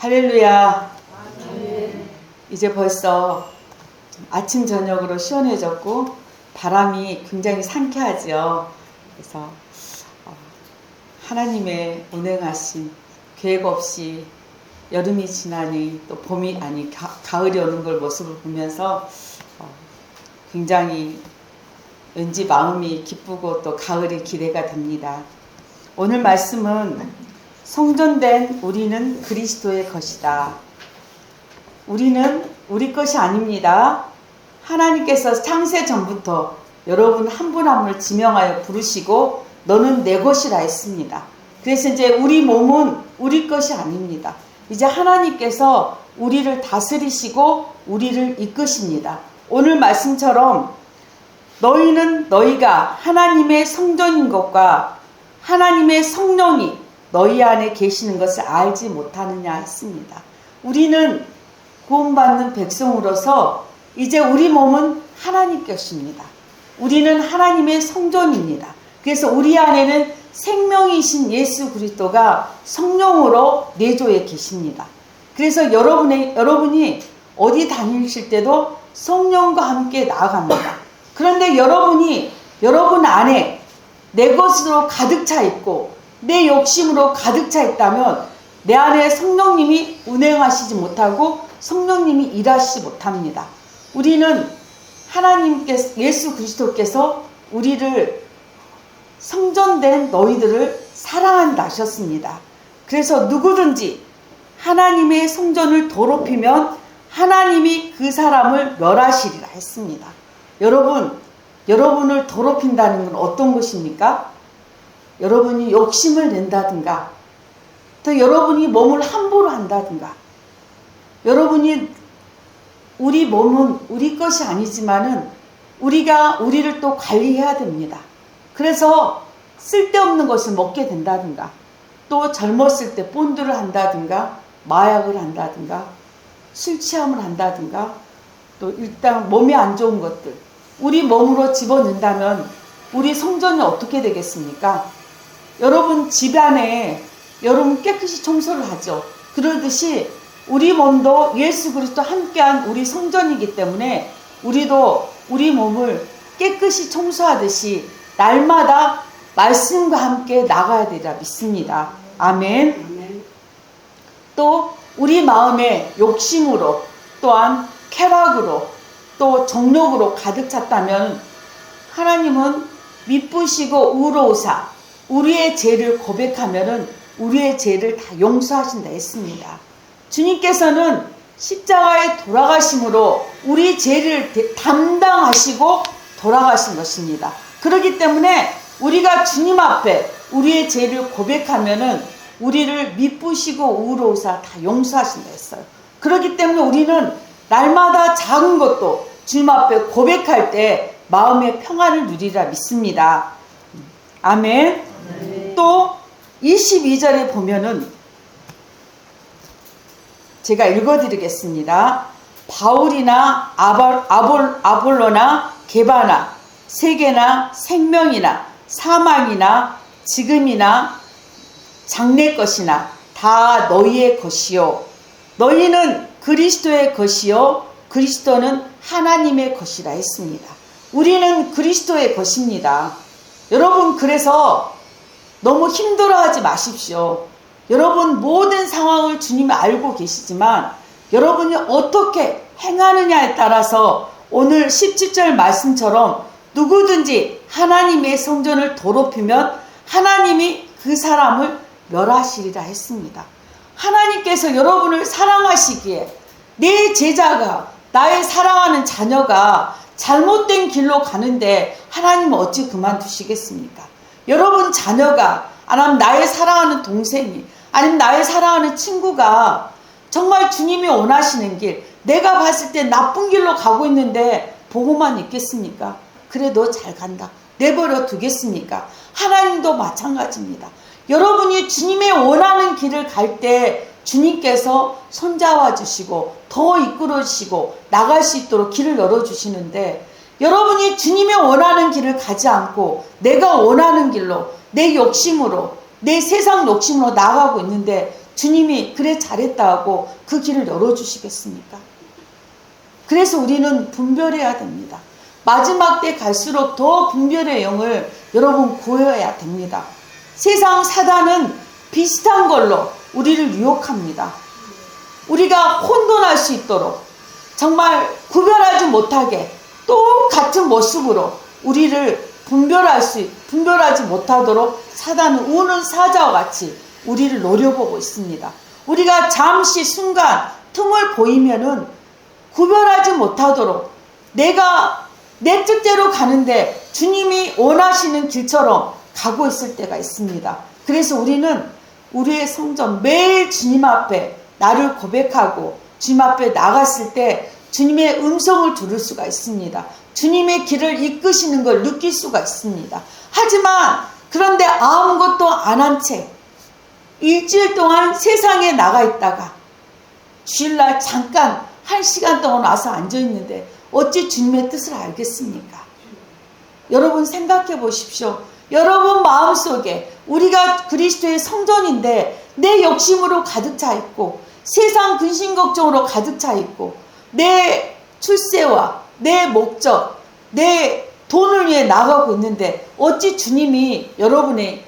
할렐루야. 이제 벌써 아침 저녁으로 시원해졌고 바람이 굉장히 상쾌하지요. 그래서 하나님의 운행하신 계획 없이 여름이 지나니 또 봄이 아니 가을이 오는 걸 모습을 보면서 굉장히 왠지 마음이 기쁘고 또 가을이 기대가 됩니다. 오늘 말씀은 성전된 우리는 그리스도의 것이다. 우리는 우리 것이 아닙니다. 하나님께서 창세 전부터 여러분 한 분 한 분을 지명하여 부르시고 너는 내 것이라 했습니다. 그래서 이제 우리 몸은 우리 것이 아닙니다. 이제 하나님께서 우리를 다스리시고 우리를 이끄십니다. 오늘 말씀처럼 너희는 너희가 하나님의 성전인 것과 하나님의 성령이 너희 안에 계시는 것을 알지 못하느냐 했습니다. 우리는 구원받는 백성으로서 이제 우리 몸은 하나님 것입니다. 우리는 하나님의 성전입니다. 그래서 우리 안에는 생명이신 예수 그리스도가 성령으로 내조에 계십니다. 그래서 여러분이 어디 다니실 때도 성령과 함께 나아갑니다. 그런데 여러분 안에 내 것으로 가득 차 있고 내 욕심으로 가득 차 있다면 내 안에 성령님이 운행하시지 못하고 성령님이 일하시지 못합니다. 우리는 하나님께서 예수 그리스도께서 우리를 성전된 너희들을 사랑한다 하셨습니다. 그래서 누구든지 하나님의 성전을 더럽히면 하나님이 그 사람을 멸하시리라 했습니다. 여러분을 더럽힌다는 건 어떤 것입니까? 여러분이 욕심을 낸다든가 또 여러분이 몸을 함부로 한다든가 우리 몸은 우리 것이 아니지만은 우리가 우리를 또 관리해야 됩니다. 그래서 쓸데없는 것을 먹게 된다든가 또 젊었을 때 본드를 한다든가 마약을 한다든가 술 취함을 한다든가 또 일단 몸에 안 좋은 것들 우리 몸으로 집어넣는다면 우리 성전이 어떻게 되겠습니까? 여러분 집 안에 여러분 깨끗이 청소를 하죠. 그러듯이 우리 몸도 예수 그리스도 함께한 우리 성전이기 때문에 우리도 우리 몸을 깨끗이 청소하듯이 날마다 말씀과 함께 나가야 되리라 믿습니다. 아멘. 또 우리 마음에 욕심으로 또한 쾌락으로 또 정욕으로 가득 찼다면 하나님은 미쁘시고 의로우사 우리의 죄를 고백하면은 우리의 죄를 다 용서하신다 했습니다. 주님께서는 십자가에 돌아가심으로 우리 죄를 담당하시고 돌아가신 것입니다. 그렇기 때문에 우리가 주님 앞에 우리의 죄를 고백하면은 우리를 미쁘시고 의로우사 다 용서하신다 했어요. 그렇기 때문에 우리는 날마다 작은 것도 주님 앞에 고백할 때 마음의 평안을 누리라 믿습니다. 아멘. 또 22절에 보면은 제가 읽어드리겠습니다. 바울이나 아볼로나 게바나 세계나 생명이나 사망이나 지금이나 장래 것이나 다 너희의 것이요 너희는 그리스도의 것이요 그리스도는 하나님의 것이라 했습니다. 우리는 그리스도의 것입니다. 여러분 그래서 너무 힘들어하지 마십시오. 여러분 모든 상황을 주님이 알고 계시지만 여러분이 어떻게 행하느냐에 따라서 오늘 17절 말씀처럼 누구든지 하나님의 성전을 더럽히면 하나님이 그 사람을 멸하시리라 했습니다. 하나님께서 여러분을 사랑하시기에 내 제자가 나의 사랑하는 자녀가 잘못된 길로 가는데 하나님은 어찌 그만두시겠습니까? 여러분 자녀가 아니면 나의 사랑하는 동생이 아니면 나의 사랑하는 친구가 정말 주님이 원하시는 길 내가 봤을 때 나쁜 길로 가고 있는데 보고만 있겠습니까? 그래 너 잘 간다 내버려 두겠습니까? 하나님도 마찬가지입니다. 여러분이 주님의 원하는 길을 갈 때 주님께서 손잡아 주시고 더 이끌어 주시고 나갈 수 있도록 길을 열어 주시는데 여러분이 주님의 원하는 길을 가지 않고 내가 원하는 길로 내 욕심으로 내 세상 욕심으로 나아가고 있는데 주님이 그래 잘했다 하고 그 길을 열어주시겠습니까? 그래서 우리는 분별해야 됩니다. 마지막 때 갈수록 더 분별의 영을 여러분 구해야 됩니다. 세상 사단은 비슷한 걸로 우리를 유혹합니다. 우리가 혼돈할 수 있도록 정말 구별하지 못하게 똑같은 모습으로 우리를 분별하지 못하도록 사단은 우는 사자와 같이 우리를 노려보고 있습니다. 우리가 잠시 순간 틈을 보이면은 구별하지 못하도록 내가 내 뜻대로 가는데 주님이 원하시는 길처럼 가고 있을 때가 있습니다. 그래서 우리는 우리의 성전 매일 주님 앞에 나를 고백하고 주님 앞에 나갔을 때 주님의 음성을 들을 수가 있습니다. 주님의 길을 이끄시는 걸 느낄 수가 있습니다. 하지만 그런데 아무것도 안 한 채 일주일 동안 세상에 나가 있다가 주일날 잠깐 1시간 동안 와서 앉아있는데 어찌 주님의 뜻을 알겠습니까? 여러분 생각해 보십시오. 여러분 마음속에 우리가 그리스도의 성전인데 내 욕심으로 가득 차 있고 세상 근심 걱정으로 가득 차 있고 내 출세와 내 목적, 내 돈을 위해 나가고 있는데 어찌 주님이 여러분의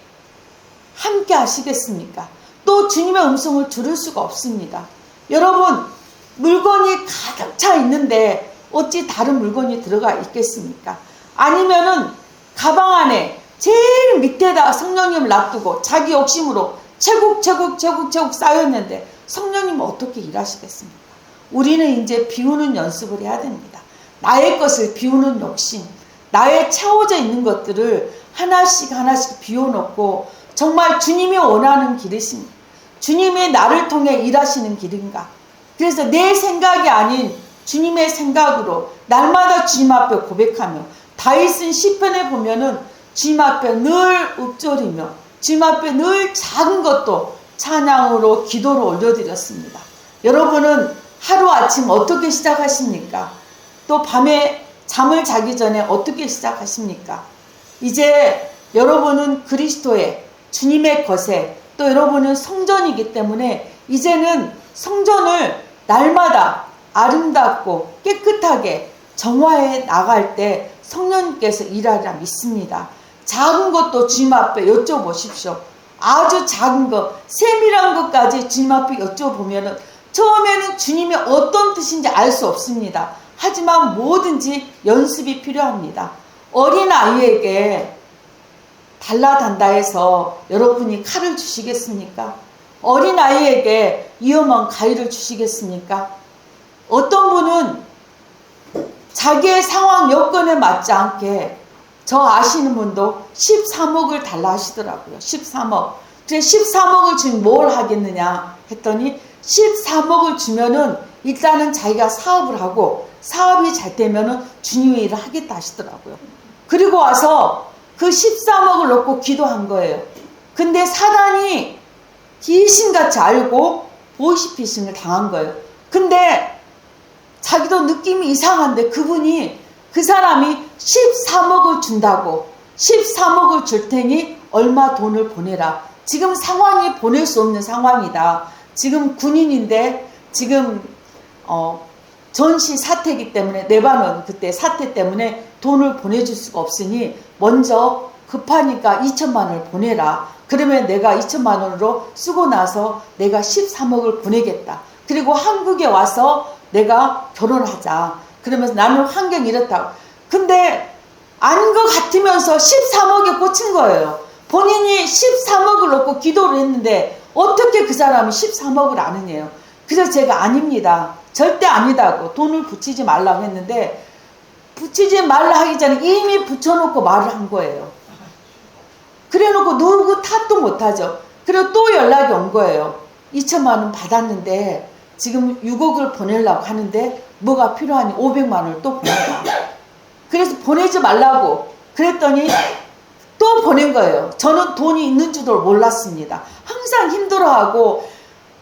함께 하시겠습니까? 또 주님의 음성을 들을 수가 없습니다. 여러분 물건이 가득 차 있는데 어찌 다른 물건이 들어가 있겠습니까? 아니면은 가방 안에 제일 밑에다 성령님을 놔두고 자기 욕심으로 채국 쌓였는데 성령님은 어떻게 일하시겠습니까? 우리는 이제 비우는 연습을 해야 됩니다. 나의 것을 비우는 욕심, 나의 채워져 있는 것들을 하나씩 비워놓고 정말 주님이 원하는 길이십니까? 주님이 나를 통해 일하시는 길인가? 그래서 내 생각이 아닌 주님의 생각으로 날마다 주님 앞에 고백하며 다윗은 시편에 보면은 주님 앞에 늘 읊조리며 주님 앞에 늘 작은 것도 찬양으로 기도로 올려드렸습니다. 여러분은 하루아침 어떻게 시작하십니까? 또 밤에 잠을 자기 전에 어떻게 시작하십니까? 이제 여러분은 그리스도의 주님의 것에 또 여러분은 성전이기 때문에 이제는 성전을 날마다 아름답고 깨끗하게 정화해 나갈 때 성령님께서 일하리라 믿습니다. 작은 것도 주님 앞에 여쭤보십시오. 아주 작은 것, 세밀한 것까지 주님 앞에 여쭤보면은 처음에는 주님이 어떤 뜻인지 알 수 없습니다. 하지만 뭐든지 연습이 필요합니다. 어린아이에게 달라단다 해서 여러분이 칼을 주시겠습니까? 어린아이에게 위험한 가위를 주시겠습니까? 어떤 분은 자기의 상황 여건에 맞지 않게 저 아시는 분도 13억을 달라 하시더라고요. 13억. 그래서 13억을 주면 뭘 하겠느냐 했더니 13억을 주면은 일단은 자기가 사업을 하고 사업이 잘 되면은 주님의 일을 하겠다 하시더라고요. 그리고 와서 그 13억을 놓고 기도한 거예요. 근데 사단이 귀신같이 알고 보이스피싱을 당한 거예요. 근데 자기도 느낌이 이상한데 그 사람이 13억을 준다고 13억을 줄 테니 얼마 돈을 보내라. 지금 상황이 보낼 수 없는 상황이다. 지금 군인인데 지금 전시 사태이기 때문에 레바논 그때 사태 때문에 돈을 보내줄 수가 없으니 먼저 급하니까 2천만 원을 보내라. 그러면 내가 2천만 원으로 쓰고 나서 내가 13억을 보내겠다. 그리고 한국에 와서 내가 결혼하자. 그러면서 나는 환경이 이렇다고. 근데 아닌 것 같으면서 13억에 꽂힌 거예요. 본인이 13억을 놓고 기도를 했는데 어떻게 그 사람이 13억을 아느냐요. 그래서 제가 아닙니다. 절대 아니다고 돈을 붙이지 말라고 했는데 붙이지 말라 하기 전에 이미 붙여놓고 말을 한 거예요. 그래놓고 누구 탓도 못하죠. 그리고 또 연락이 온 거예요. 2천만 원 받았는데 지금 6억을 보내려고 하는데 뭐가 필요하니 500만 원을 또 보내라. 그래서 보내지 말라고 그랬더니 또 보낸 거예요. 저는 돈이 있는 줄도 몰랐습니다. 항상 힘들어하고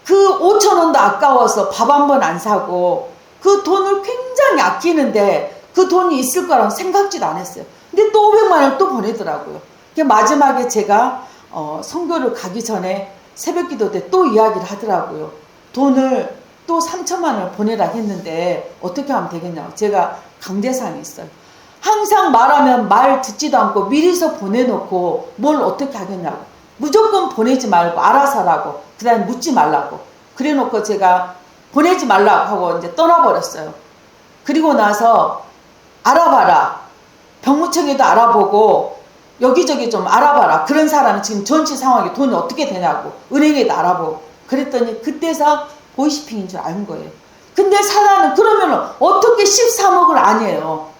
그 5천 원도 아까워서 밥 한 번 안 사고 그 돈을 굉장히 아끼는데 그 돈이 있을 거라고 생각지도 안 했어요. 근데 또 500만 원을 또 보내더라고요. 마지막에 제가 선교를 가기 전에 새벽 기도 때 또 이야기를 하더라고요. 돈을 또 3천만 원을 보내라 했는데 어떻게 하면 되겠냐고. 제가 강제상이 있어요. 항상 말하면 말 듣지도 않고 미리서 보내놓고 뭘 어떻게 하겠냐고. 무조건 보내지 말고 알아서 하라고. 그 다음에 묻지 말라고. 그래 놓고 제가 보내지 말라고 하고 이제 떠나버렸어요. 그리고 나서 알아봐라. 병무청에도 알아보고 여기저기 좀 알아봐라. 그런 사람은 지금 전체 상황이 돈이 어떻게 되냐고. 은행에도 알아보고. 그랬더니 그때서 보이시핑인 줄 안 거예요. 근데 사단은 그러면 어떻게 13억을 아니에요.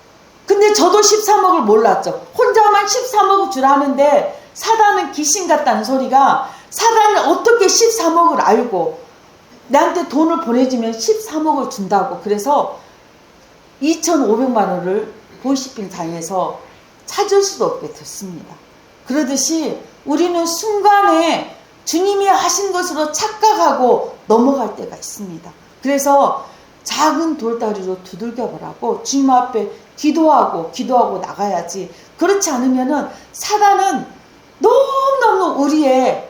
근데 저도 13억을 몰랐죠. 혼자만 13억을 줄 아는데 사단은 귀신 같다는 소리가 사단은 어떻게 13억을 알고 나한테 돈을 보내주면 13억을 준다고. 그래서 2,500만 원을 보이시핑 당해서 찾을 수도 없게 됐습니다. 그러듯이 우리는 순간에 주님이 하신 것으로 착각하고 넘어갈 때가 있습니다. 그래서 작은 돌다리로 두들겨 보라고 주님 앞에 기도하고 나가야지. 그렇지 않으면은 사단은 너무너무 우리의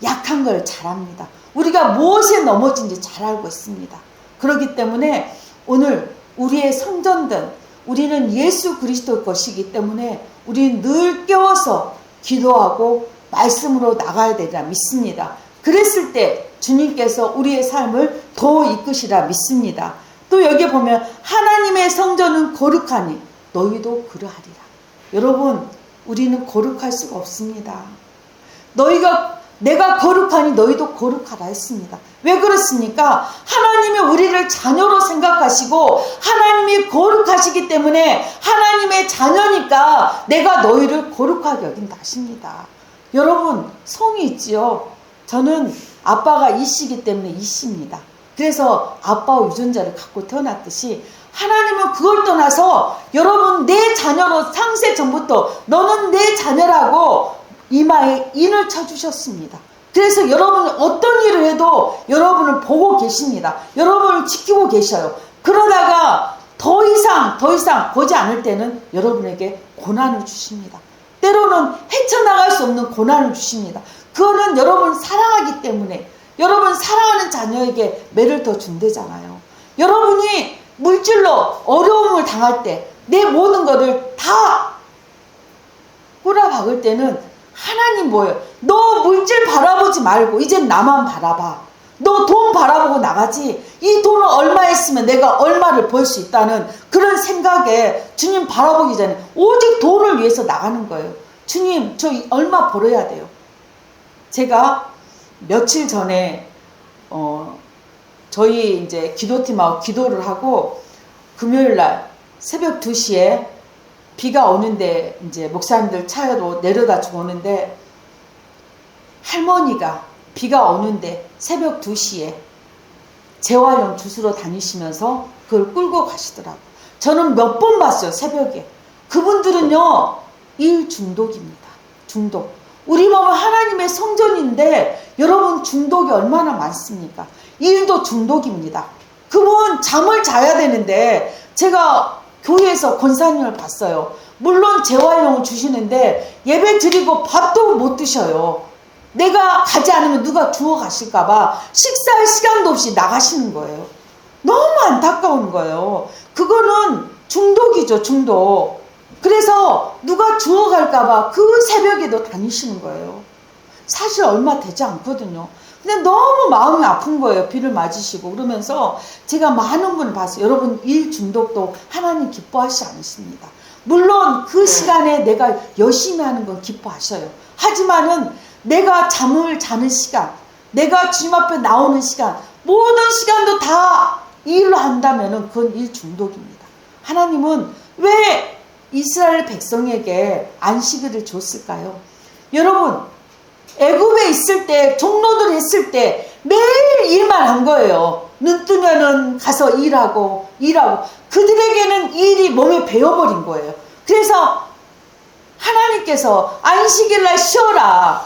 약한 걸 잘 압니다. 우리가 무엇에 넘어진지 잘 알고 있습니다. 그렇기 때문에 오늘 우리의 성전된 우리는 예수 그리스도 것이기 때문에 우리는 늘 깨워서 기도하고 말씀으로 나가야 되리라 믿습니다. 그랬을 때 주님께서 우리의 삶을 더 이끄시라 믿습니다. 또 여기 보면 하나님의 성전은 거룩하니 너희도 그러하리라. 여러분, 우리는 거룩할 수가 없습니다. 내가 거룩하니 너희도 거룩하라 했습니다. 왜 그렇습니까? 하나님이 우리를 자녀로 생각하시고 하나님이 거룩하시기 때문에 하나님의 자녀니까 내가 너희를 거룩하게 여긴다 하십니다. 여러분, 성이 있지요. 저는 아빠가 이씨이기 때문에 이씨입니다. 그래서 아빠와 유전자를 갖고 태어났듯이 하나님은 그걸 떠나서 여러분 내 자녀로 상세 전부터 너는 내 자녀라고 이마에 인을 쳐주셨습니다. 그래서 여러분이 어떤 일을 해도 여러분을 보고 계십니다. 여러분을 지키고 계셔요. 그러다가 더 이상 보지 않을 때는 여러분에게 고난을 주십니다. 때로는 헤쳐나갈 수 없는 고난을 주십니다. 그거는 여러분 사랑하기 때문에 여러분 사랑하는 자녀에게 매를 더 준대잖아요. 여러분이 물질로 어려움을 당할 때 내 모든 것을 다 꼬라박을 때는 하나님 뭐예요? 너 물질 바라보지 말고 이젠 나만 바라봐. 너 돈 바라보고 나가지. 이 돈을 얼마에 쓰면 내가 얼마를 벌 수 있다는 그런 생각에 주님 바라보기 전에 오직 돈을 위해서 나가는 거예요. 주님, 저 얼마 벌어야 돼요? 제가 며칠 전에 저희 이제 기도팀하고 기도를 하고 금요일 날 새벽 2시에 비가 오는데 이제 목사님들 차로 내려다 주고 오는데 할머니가 비가 오는데 새벽 2시에 재활용 주스러 다니시면서 그걸 끌고 가시더라고요. 저는 몇 번 봤어요, 새벽에. 그분들은요, 일 중독입니다. 중독. 우리 몸은 하나님의 성전인데 여러분 중독이 얼마나 많습니까? 일도 중독입니다. 그분 잠을 자야 되는데 제가 교회에서 권사님을 봤어요. 물론 재활용을 주시는데 예배 드리고 밥도 못 드셔요. 내가 가지 않으면 누가 주워 가실까봐 식사할 시간도 없이 나가시는 거예요. 너무 안타까운 거예요. 그거는 중독이죠, 중독. 그래서 누가 주워 갈까봐 그 새벽에도 다니시는 거예요. 사실 얼마 되지 않거든요. 근데 너무 마음이 아픈 거예요. 비를 맞으시고. 그러면서 제가 많은 분을 봤어요. 여러분, 일 중독도 하나님 기뻐하시지 않으십니다. 물론 그 시간에 내가 열심히 하는 건 기뻐하셔요. 하지만은 내가 잠을 자는 시간, 내가 주님 앞에 나오는 시간, 모든 시간도 다 일을 한다면은 그건 일 중독입니다. 하나님은 왜 이스라엘 백성에게 안식일을 줬을까요? 여러분, 애굽에 있을 때, 종로들 했을 때 매일 일만 한 거예요. 눈 뜨면은 가서 일하고. 그들에게는 일이 몸에 배어버린 거예요. 그래서 하나님께서 안식일날 쉬어라,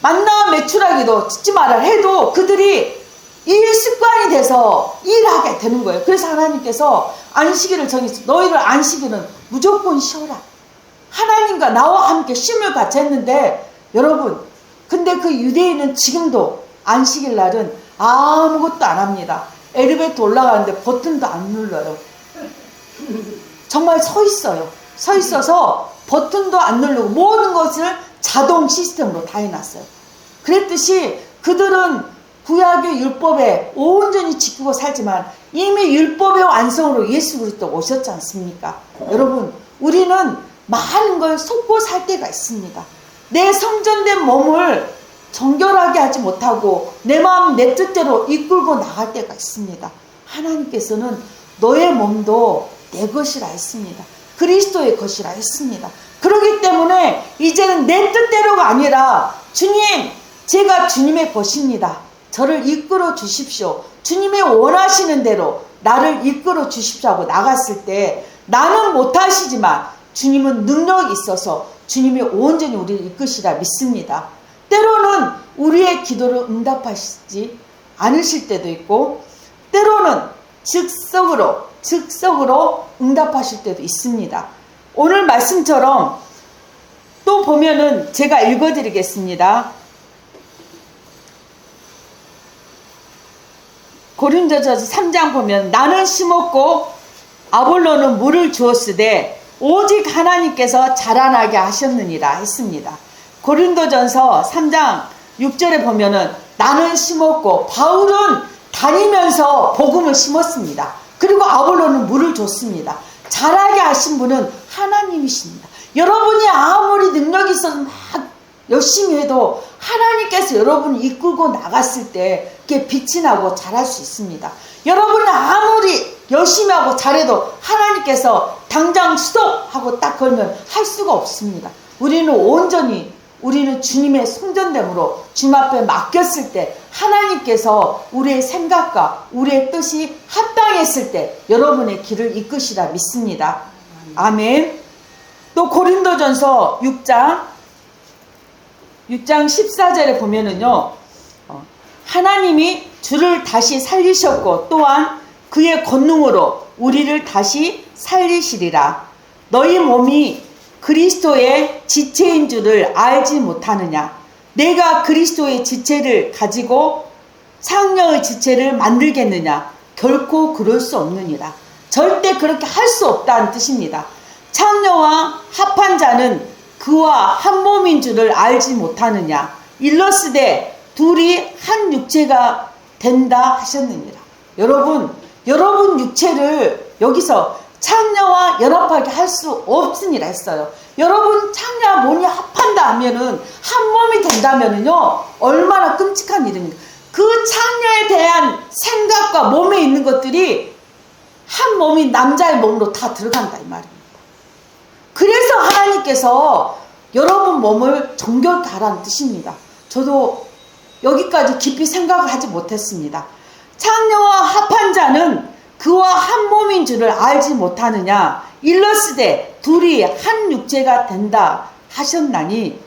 만나 매출하기도 짓지 마라 해도 그들이 일 습관이 돼서 일하게 되는 거예요. 그래서 하나님께서 안식일을 정했어요. 너희들 안식일은 무조건 쉬어라. 하나님과 나와 함께 쉼을 같이 했는데 여러분, 근데 그 유대인은 지금도 안식일 날은 아무것도 안 합니다. 엘리베이터 올라가는데 버튼도 안 눌러요. 정말 서 있어요. 서 있어서 버튼도 안 누르고 모든 것을 자동 시스템으로 다 해놨어요. 그랬듯이 그들은 구약의 율법에 온전히 지키고 살지만 이미 율법의 완성으로 예수 그리스도 오셨지 않습니까? 여러분, 우리는 많은 걸 속고 살 때가 있습니다. 내 성전된 몸을 정결하게 하지 못하고 내 마음 내 뜻대로 이끌고 나갈 때가 있습니다. 하나님께서는 너의 몸도 내 것이라 했습니다. 그리스도의 것이라 했습니다. 그렇기 때문에 이제는 내 뜻대로가 아니라 주님, 제가 주님의 것입니다. 저를 이끌어 주십시오. 주님이 원하시는 대로 나를 이끌어 주십시오 하고 나갔을 때 나는 못하시지만 주님은 능력이 있어서 주님이 온전히 우리를 이끄시라 믿습니다. 때로는 우리의 기도를 응답하시지 않으실 때도 있고 때로는 즉석으로 응답하실 때도 있습니다. 오늘 말씀처럼 또 보면은 제가 읽어드리겠습니다. 고린도전서 3장 보면 나는 심었고 아볼로는 물을 주었으되 오직 하나님께서 자라나게 하셨느니라 했습니다. 고린도전서 3장 6절에 보면은 나는 심었고 바울은 다니면서 복음을 심었습니다. 그리고 아볼로는 물을 줬습니다. 자라게 하신 분은 하나님이십니다. 여러분이 아무리 능력이 있어서 막 열심히 해도 하나님께서 여러분을 이끌고 나갔을 때 그게 빛이 나고 자랄 수 있습니다. 여러분이 아무리 열심히 하고 잘해도 하나님께서 당장 스톱하고 딱 걸면 할 수가 없습니다. 우리는 주님의 성전됨으로 주님 앞에 맡겼을 때 하나님께서 우리의 생각과 우리의 뜻이 합당했을 때 여러분의 길을 이끄시라 믿습니다. 아멘. 또 고린도전서 6장 14절에 보면은요, 하나님이 주를 다시 살리셨고 또한 그의 권능으로 우리를 다시 살리시리라. 너희 몸이 그리스도의 지체인 줄을 알지 못하느냐? 내가 그리스도의 지체를 가지고 창녀의 지체를 만들겠느냐? 결코 그럴 수 없느니라. 절대 그렇게 할 수 없다는 뜻입니다. 창녀와 합한 자는 그와 한 몸인 줄을 알지 못하느냐? 일러스되 둘이 한 육체가 된다 하셨느니라. 여러분 육체를 여기서 창녀와 연합하게 할 수 없으니라 했어요. 여러분 창녀와 몸이 합한다 하면은 한 몸이 된다면은요 얼마나 끔찍한 일입니까? 그 창녀에 대한 생각과 몸에 있는 것들이 한 몸이 남자의 몸으로 다 들어간다 이 말입니다. 그래서 하나님께서 여러분 몸을 정결케 하라는 뜻입니다. 저도 여기까지 깊이 생각을 하지 못했습니다. 창녀와 합한 자는 그와 한 몸인 줄을 알지 못하느냐? 일러스되 둘이 한 육체가 된다 하셨나니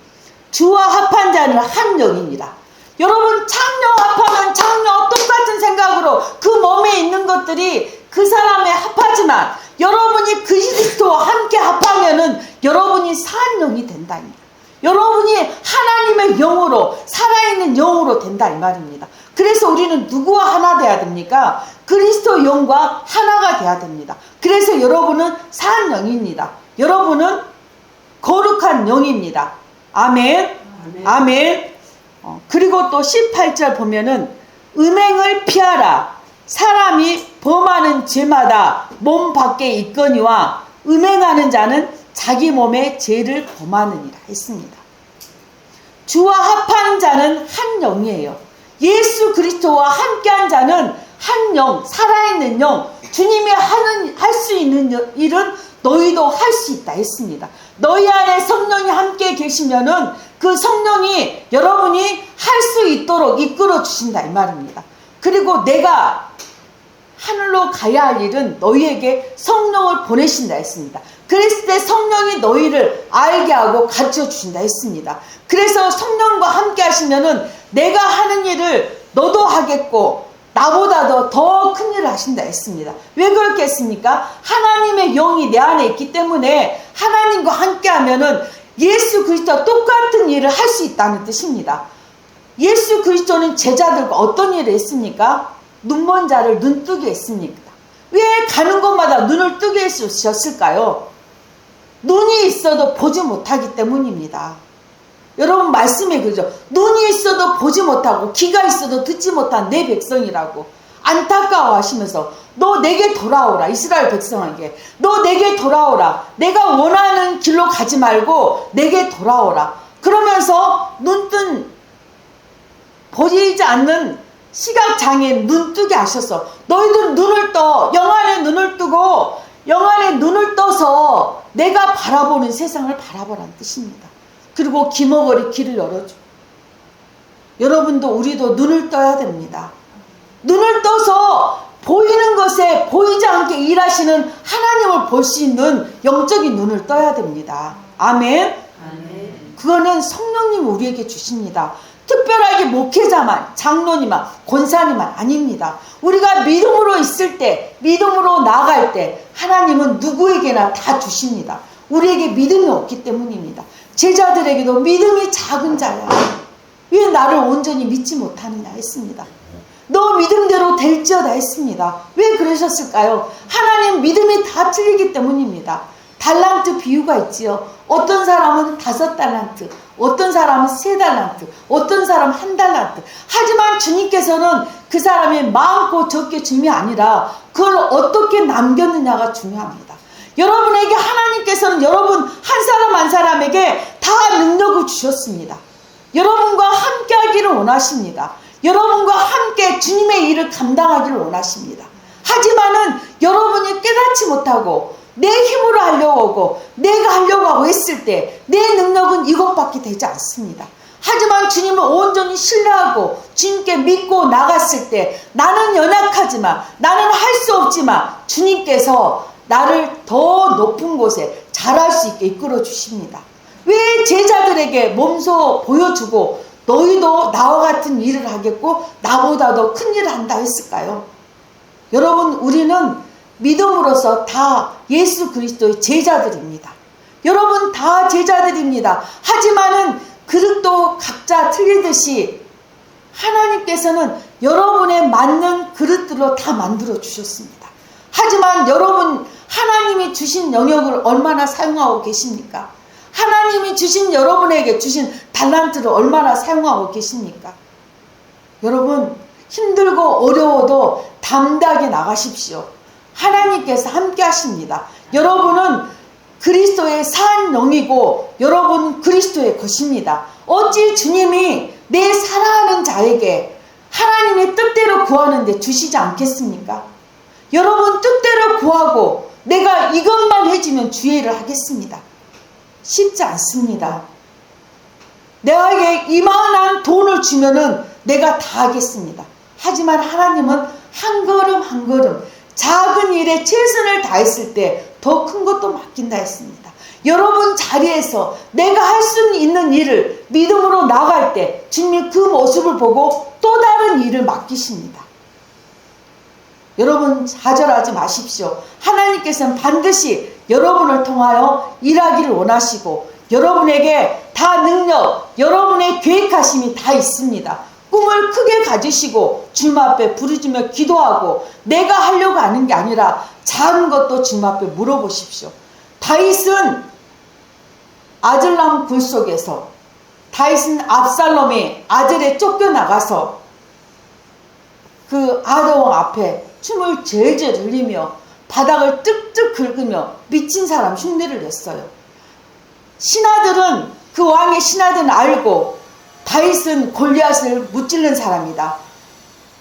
주와 합한 자는 한 영이니라. 여러분 창녀와 합하면 창녀와 똑같은 생각으로 그 몸에 있는 것들이 그 사람에 합하지만 여러분이 그리스도와 함께 합하면은 여러분이 산 영이 된다. 여러분이 하나님의 영으로 살아있는 영으로 된다 이 말입니다. 그래서 우리는 누구와 하나 돼야 됩니까? 그리스도 영과 하나가 돼야 됩니다. 그래서 여러분은 산 영입니다. 여러분은 거룩한 영입니다. 아멘. 아멘. 그리고 또 18절 보면은 음행을 피하라. 사람이 범하는 죄마다 몸 밖에 있거니와 음행하는 자는 자기 몸에 죄를 범하느니라 했습니다. 주와 합한 자는 한 영이에요. 예수 그리스도와 함께한 자는 한 영, 살아있는 영, 주님이 할 수 있는 일은 너희도 할 수 있다 했습니다. 너희 안에 성령이 함께 계시면은 그 성령이 여러분이 할 수 있도록 이끌어 주신다 이 말입니다. 그리고 내가 하늘로 가야 할 일은 너희에게 성령을 보내신다 했습니다. 그랬을 때 성령이 너희를 알게 하고 가르쳐 주신다 했습니다. 그래서 성령과 함께 하시면은 내가 하는 일을 너도 하겠고 나보다도 더 큰 일을 하신다 했습니다. 왜 그렇게 했습니까? 하나님의 영이 내 안에 있기 때문에 하나님과 함께 하면은 예수 그리스도와 똑같은 일을 할 수 있다는 뜻입니다. 예수 그리스도는 제자들과 어떤 일을 했습니까? 눈먼 자를 눈뜨게 했습니까? 왜 가는 곳마다 눈을 뜨게 해주셨을까요? 눈이 있어도 보지 못하기 때문입니다. 여러분 말씀에 그러죠. 눈이 있어도 보지 못하고 귀가 있어도 듣지 못한 내 백성이라고 안타까워하시면서 너 내게 돌아오라. 이스라엘 백성에게 너 내게 돌아오라. 내가 원하는 길로 가지 말고 내게 돌아오라. 그러면서 눈뜬 보이지 않는 시각장애인 눈뜨게 하셔서 너희들 눈을 떠 영안의 눈을 뜨고 영안의 눈을 떠서 내가 바라보는 세상을 바라보라는 뜻입니다. 그리고 귀머거리 길을 열어줘. 여러분도 우리도 눈을 떠야 됩니다. 눈을 떠서 보이는 것에 보이지 않게 일하시는 하나님을 볼 수 있는 영적인 눈을 떠야 됩니다. 아멘. 아멘. 그거는 성령님 우리에게 주십니다. 특별하게 목회자만, 장로님만, 권사님만 아닙니다. 우리가 믿음으로 있을 때, 믿음으로 나아갈 때 하나님은 누구에게나 다 주십니다. 우리에게 믿음이 없기 때문입니다. 제자들에게도 믿음이 작은 자야. 왜 나를 온전히 믿지 못하느냐 했습니다. 너 믿음대로 될지어다 했습니다. 왜 그러셨을까요? 하나님 믿음이 다 틀리기 때문입니다. 달란트 비유가 있지요. 어떤 사람은 5달란트, 어떤 사람은 3달란트, 어떤 사람은 1달란트. 하지만 주님께서는 그 사람의 많고 적게 중이 아니라 그걸 어떻게 남겼느냐가 중요합니다. 여러분에게 하나님께서는 여러분 한 사람 한 사람에게 다 능력을 주셨습니다. 여러분과 함께 하기를 원하십니다. 여러분과 함께 주님의 일을 감당하기를 원하십니다. 하지만은 여러분이 깨닫지 못하고 내 힘으로 하려고 하고 내가 하려고 하고 했을 때 내 능력은 이것밖에 되지 않습니다. 하지만 주님을 온전히 신뢰하고 주님께 믿고 나갔을 때 나는 연약하지만 나는 할 수 없지만 주님께서 나를 더 높은 곳에 잘할 수 있게 이끌어 주십니다. 왜 제자들에게 몸소 보여주고 너희도 나와 같은 일을 하겠고 나보다도 큰 일을 한다 했을까요? 여러분 우리는 믿음으로서 다 예수 그리스도의 제자들입니다. 여러분 다 제자들입니다. 하지만은 그릇도 각자 틀리듯이 하나님께서는 여러분에 맞는 그릇들로 다 만들어 주셨습니다. 하지만 여러분 하나님이 주신 영역을 얼마나 사용하고 계십니까? 하나님이 주신 여러분에게 주신 달란트를 얼마나 사용하고 계십니까? 여러분 힘들고 어려워도 담대하게 나가십시오. 하나님께서 함께 하십니다. 여러분은 그리스도의 산 영이고 여러분 그리스도의 것입니다. 어찌 주님이 내 사랑하는 자에게 하나님의 뜻대로 구하는데 주시지 않겠습니까? 여러분 뜻대로 구하고 내가 이것만 해주면 주의를 하겠습니다. 쉽지 않습니다. 내게 이만한 돈을 주면은 내가 다 하겠습니다. 하지만 하나님은 한 걸음 한 걸음 작은 일에 최선을 다했을 때 더 큰 것도 맡긴다 했습니다. 여러분 자리에서 내가 할 수 있는 일을 믿음으로 나갈 때 주님이 그 모습을 보고 또 다른 일을 맡기십니다. 여러분 좌절하지 마십시오. 하나님께서는 반드시 여러분을 통하여 일하기를 원하시고 여러분에게 다 능력, 여러분의 계획하심이 다 있습니다. 꿈을 크게 가지시고 주님 앞에 부르짖며 기도하고 내가 하려고 하는 게 아니라 작은 것도 주님 앞에 물어보십시오. 다윗은 아들람 굴 속에서 다윗은 압살롬의 아들에 쫓겨나가서 그 아더왕 앞에 춤을 제일 흘리며 바닥을 뜩뜩 긁으며 미친 사람 흉내를 냈어요. 신하들은 그 왕의 신하들은 알고 다윗은 골리앗을 무찔른 사람이다.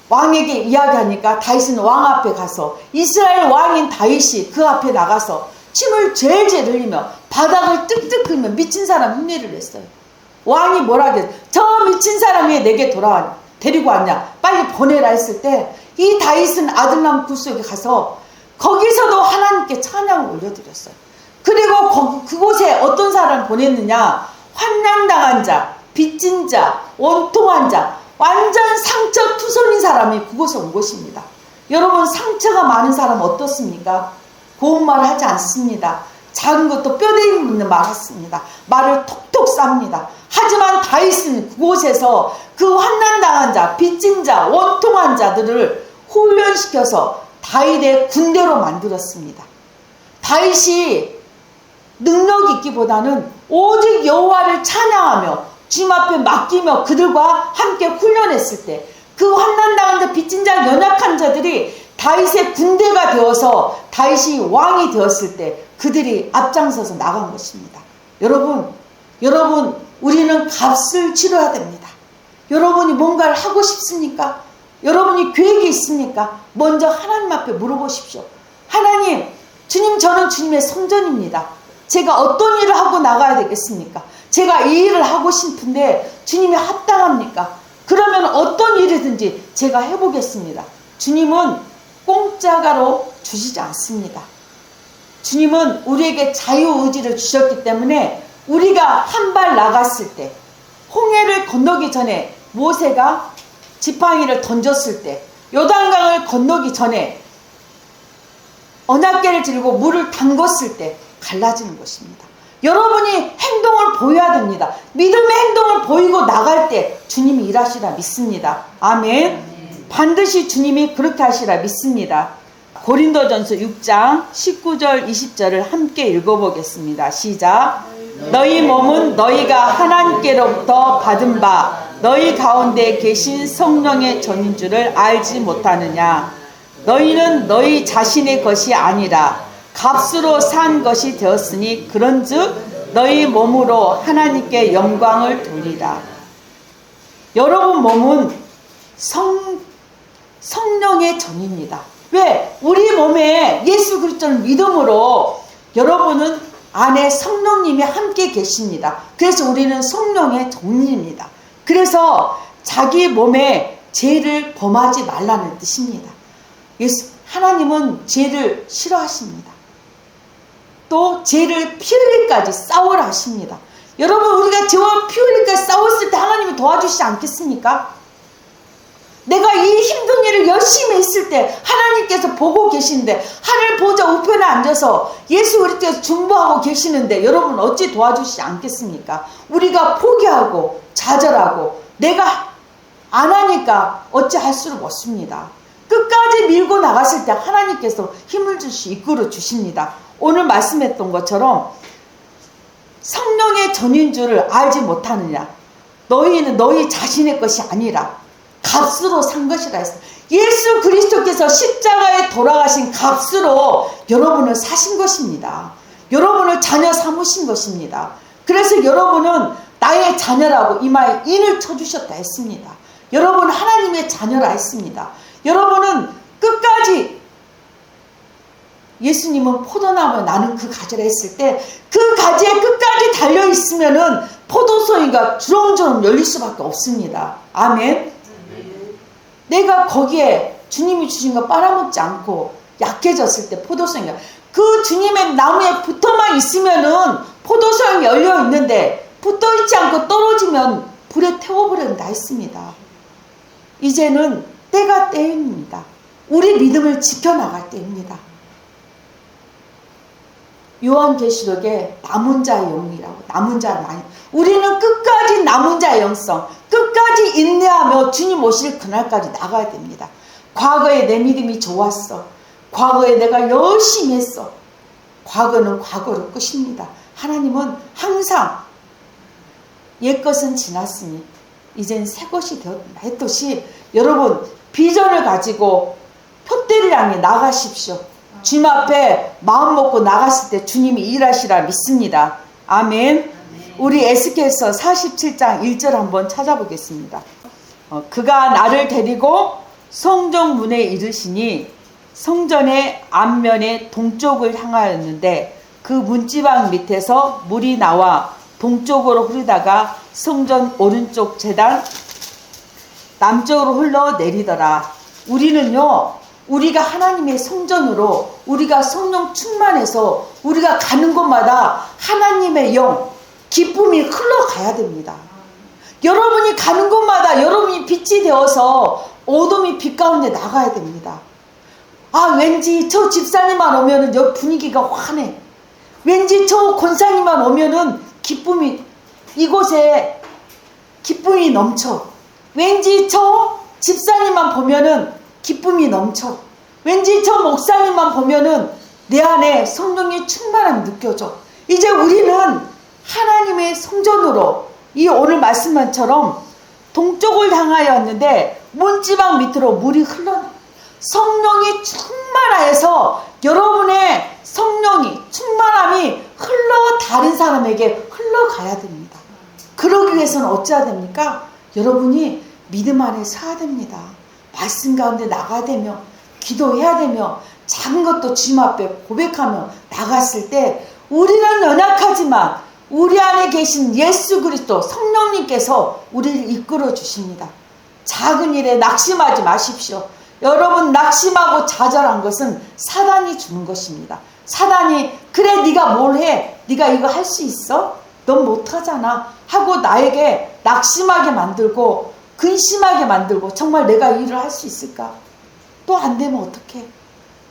왕에게 이야기하니까 다윗은 왕 앞에 가서 이스라엘 왕인 다윗이 그 앞에 나가서 침을 제일 흘리며 바닥을 뜩뜩 긁으며 미친 사람 흉내를 냈어요. 왕이 뭐라 그랬어? 저 미친 사람이 내게 데리고 왔냐? 빨리 보내라 했을 때 이 다윗은 아들람 굴 속에 가서 거기서도 하나님께 찬양을 올려드렸어요. 그리고 그곳에 어떤 사람을 보냈느냐? 환난당한 자, 빚진 자, 원통한 자, 완전 상처 투성인 사람이 그곳에 온 것입니다. 여러분 상처가 많은 사람 어떻습니까? 고운 말 하지 않습니다. 작은 것도 뼈대기 묻는 말 했습니다. 말을 톡톡 쌉니다. 하지만 다윗은 그곳에서 그 환난당한 자, 빚진 자, 원통한 자들을 훈련시켜서 다윗의 군대로 만들었습니다. 다윗이 능력 있기보다는 오직 여호와를 찬양하며 주님 앞에 맡기며 그들과 함께 훈련했을 때 그 환난당한 자, 빚진 자, 연약한 자들이 다윗의 군대가 되어서 다윗이 왕이 되었을 때 그들이 앞장서서 나간 것입니다. 여러분 우리는 값을 치러야 됩니다. 여러분이 뭔가를 하고 싶습니까? 여러분이 계획이 있습니까? 먼저 하나님 앞에 물어보십시오. 하나님, 주님, 저는 주님의 성전입니다. 제가 어떤 일을 하고 나가야 되겠습니까? 제가 이 일을 하고 싶은데 주님이 합당합니까? 그러면 어떤 일이든지 제가 해보겠습니다. 주님은 공짜로 주시지 않습니다. 주님은 우리에게 자유의지를 주셨기 때문에 우리가 한 발 나갔을 때, 홍해를 건너기 전에 모세가 지팡이를 던졌을 때, 요단강을 건너기 전에 언약궤를 들고 물을 담궜을 때 갈라지는 것입니다. 여러분이 행동을 보여야 됩니다. 믿음의 행동을 보이고 나갈 때 주님이 일하시라 믿습니다. 아멘. 반드시 주님이 그렇게 하시라 믿습니다. 고린도전서 6장 19절 20절을 함께 읽어보겠습니다. 시작. 너희 몸은 너희가 하나님께로부터 받은 바 너희 가운데 계신 성령의 전인 줄을 알지 못하느냐. 너희는 너희 자신의 것이 아니라 값으로 산 것이 되었으니 그런즉 너희 몸으로 하나님께 영광을 돌리라. 여러분 몸은 성령의 전입니다. 왜? 우리 몸에 예수 그리스도를 믿음으로 여러분은 안에 성령님이 함께 계십니다. 그래서 우리는 성령의 종입니다. 그래서 자기 몸에 죄를 범하지 말라는 뜻입니다. 하나님은 죄를 싫어하십니다. 또 죄를 피 흘릴까지 싸우라 하십니다. 여러분 우리가 죄와 피 흘릴까지 싸웠을 때 하나님이 도와주시지 않겠습니까? 내가 이 힘든 일을 열심히 했을 때 하나님께서 보고 계시는데 하늘 보좌 우편에 앉아서 예수 그리스도께서 중보하고 계시는데 여러분 어찌 도와주시지 않겠습니까? 우리가 포기하고 좌절하고 내가 안 하니까 어찌 할 수는 없습니다. 끝까지 밀고 나갔을 때 하나님께서 힘을 주시 이끌어 주십니다. 오늘 말씀했던 것처럼 성령의 전인 줄을 알지 못하느냐. 너희는 너희 자신의 것이 아니라 값으로 산 것이라 했어요. 예수 그리스도께서 십자가에 돌아가신 값으로 여러분을 사신 것입니다. 여러분을 자녀 삼으신 것입니다. 그래서 여러분은 나의 자녀라고 이마에 인을 쳐주셨다 했습니다. 여러분 하나님의 자녀라 했습니다. 여러분은 끝까지 예수님은 포도나무 나는 그 가지라 했을 때 그 가지에 끝까지 달려있으면은 포도송이가 주렁주렁 열릴 수밖에 없습니다. 아멘. 내가 거기에 주님이 주신 거 빨아먹지 않고 약해졌을 때 포도송이가 그 주님의 나무에 붙어만 있으면은 포도송이 열려 있는데 붙어 있지 않고 떨어지면 불에 태워버린다 했습니다. 이제는 때가 때입니다. 우리 믿음을 지켜나갈 때입니다. 요한계시록에 남은 자의 영이라고 남은 자의 많이 우리는 끝까지 남은 자의 영성 끝까지 인내하며 주님 오실 그날까지 나가야 됩니다. 과거에 내 믿음이 좋았어. 과거에 내가 열심히 했어. 과거는 과거로 끝입니다. 하나님은 항상 옛것은 지났으니 이젠 새것이 되었다 했듯이 여러분 비전을 가지고 표대를 향해 나가십시오. 주님 앞에 마음 먹고 나갔을 때 주님이 일하시라 믿습니다. 아멘. 우리 에스겔서 47장 1절 한번 찾아보겠습니다. 그가 나를 데리고 성전 문에 이르시니 성전의 앞면의 동쪽을 향하였는데 그 문지방 밑에서 물이 나와 동쪽으로 흐르다가 성전 오른쪽 제단 남쪽으로 흘러내리더라. 우리는요 우리가 하나님의 성전으로 우리가 성령 충만해서 우리가 가는 곳마다 하나님의 영 기쁨이 흘러가야 됩니다. 여러분이 가는 곳마다 여러분이 빛이 되어서 어둠이 빛 가운데 나가야 됩니다. 아 왠지 저 집사님만 오면은 여기 분위기가 환해. 왠지 저 권사님만 오면은 이곳에 기쁨이 넘쳐. 왠지 저 집사님만 보면은 기쁨이 넘쳐. 왠지 저 목사님만 보면은 내 안에 성령의 충만함이 느껴져. 이제 우리는 하나님의 성전으로, 이 오늘 말씀만처럼 동쪽을 향하였는데 문지방 밑으로 물이 흘러나. 성령이 충만하여서 여러분의 성령이, 충만함이 다른 사람에게 흘러가야 됩니다. 그러기 위해서는 어찌해야 됩니까? 여러분이 믿음 안에 서야 됩니다. 말씀 가운데 나가야 되며, 기도해야 되며, 작은 것도 주님 앞에 고백하며 나갔을 때 우리는 연약하지만 우리 안에 계신 예수 그리스도 성령님께서 우리를 이끌어 주십니다. 작은 일에 낙심하지 마십시오. 여러분, 낙심하고 좌절한 것은 사단이 주는 것입니다. 사단이 그래 네가 뭘 해? 네가 이거 할 수 있어? 넌 못하잖아 하고 나에게 낙심하게 만들고 근심하게 만들고, 정말 내가 이 일을 할 수 있을까? 또 안 되면 어떡해?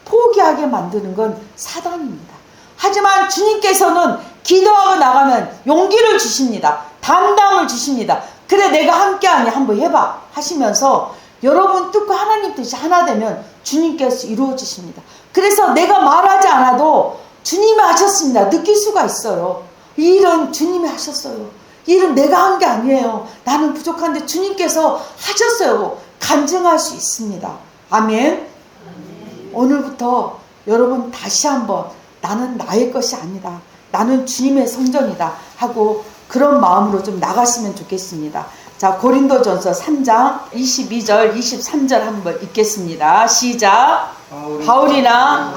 포기하게 만드는 건 사단입니다. 하지만 주님께서는 기도하고 나가면 용기를 주십니다. 담담을 주십니다. 그래 내가 함께하니 한번 해봐 하시면서 여러분 뜻과 하나님 뜻이 하나 되면 주님께서 이루어 주십니다. 그래서 내가 말하지 않아도 주님이 하셨습니다. 느낄 수가 있어요. 이 일은 주님이 하셨어요. 이 일은 내가 한 게 아니에요. 나는 부족한데 주님께서 하셨어요. 간증할 수 있습니다. 아멘. 오늘부터 여러분 다시 한번 나는 나의 것이 아니다. 나는 주님의 성전이다 하고 그런 마음으로 좀 나갔으면 좋겠습니다. 자, 고린도전서 3장 22절 23절 한번 읽겠습니다. 시작. 바울이나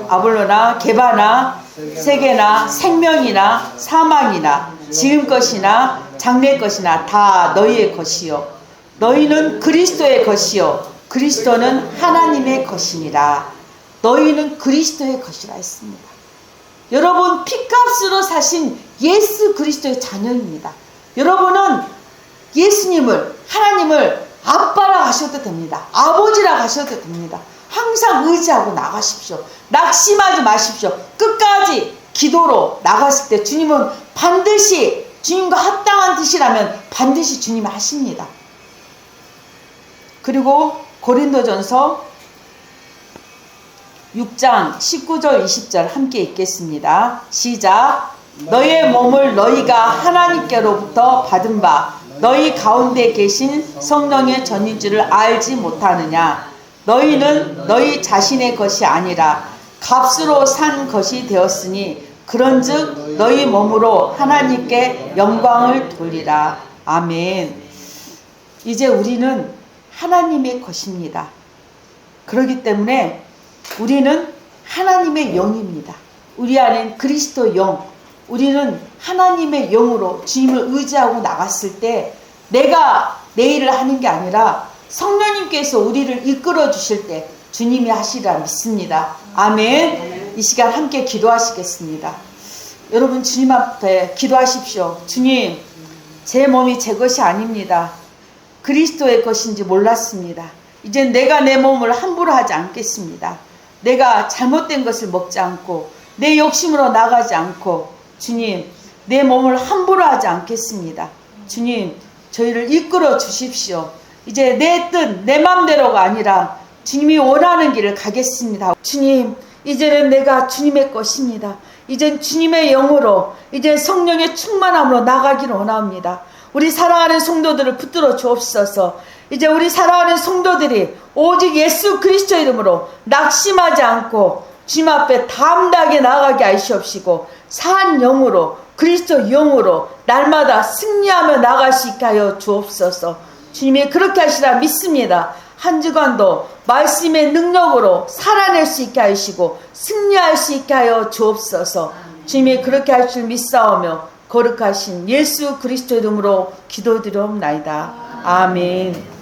아볼로나 게바나 세계나 생명이나 사망이나 지금 것이나 장래 것이나 다 너희의 것이요 너희는 그리스도의 것이요 그리스도는 하나님의 것이니라. 너희는 그리스도의 것이라 했습니다. 여러분, 피값으로 사신 예수 그리스도의 자녀입니다. 여러분은 예수님을, 하나님을 아빠라 하셔도 됩니다. 아버지라 하셔도 됩니다. 항상 의지하고 나가십시오. 낙심하지 마십시오. 끝까지 기도로 나갔을 때 주님은 반드시, 주님과 합당한 뜻이라면 반드시 주님이 하십니다. 그리고 고린도전서 6장 19절 20절 함께 읽겠습니다. 시작. 너희의 몸을 너희가 하나님께로부터 받은 바 너희 가운데 계신 성령의 전인 줄을 알지 못하느냐. 너희는 너희 자신의 것이 아니라 값으로 산 것이 되었으니 그런즉 너희 몸으로 하나님께 영광을 돌리라. 아멘. 이제 우리는 하나님의 것입니다. 그렇기 때문에 우리는 하나님의 영입니다. 우리 안엔 그리스도 영, 우리는 하나님의 영으로 주님을 의지하고 나갔을 때 내가 내 일을 하는 게 아니라 성령님께서 우리를 이끌어 주실 때 주님이 하시리라 믿습니다. 아멘. 이 시간 함께 기도하시겠습니다. 여러분, 주님 앞에 기도하십시오. 주님, 제 몸이 제 것이 아닙니다. 그리스도의 것인지 몰랐습니다. 이제 내가 내 몸을 함부로 하지 않겠습니다. 내가 잘못된 것을 먹지 않고 내 욕심으로 나가지 않고 주님, 내 몸을 함부로 하지 않겠습니다. 주님, 저희를 이끌어 주십시오. 이제 내 뜻, 내 맘대로가 아니라 주님이 원하는 길을 가겠습니다. 주님, 이제는 내가 주님의 것입니다. 이젠 주님의 영으로, 이제 성령의 충만함으로 나가기를 원합니다. 우리 사랑하는 성도들을 붙들어 주옵소서. 이제 우리 사랑하는 성도들이 오직 예수 그리스도 이름으로 낙심하지 않고 주님 앞에 담대하게 나아가게 하시옵시고 산 영으로, 그리스도 영으로 날마다 승리하며 나갈 수 있게 하여 주옵소서. 주님이 그렇게 하시라 믿습니다. 한 주간도 말씀의 능력으로 살아낼 수 있게 하시고 승리할 수 있게 하여 주옵소서. 주님이 그렇게 할 줄 믿사오며 거룩하신 예수 그리스도 이름으로 기도드리옵나이다. 아멘.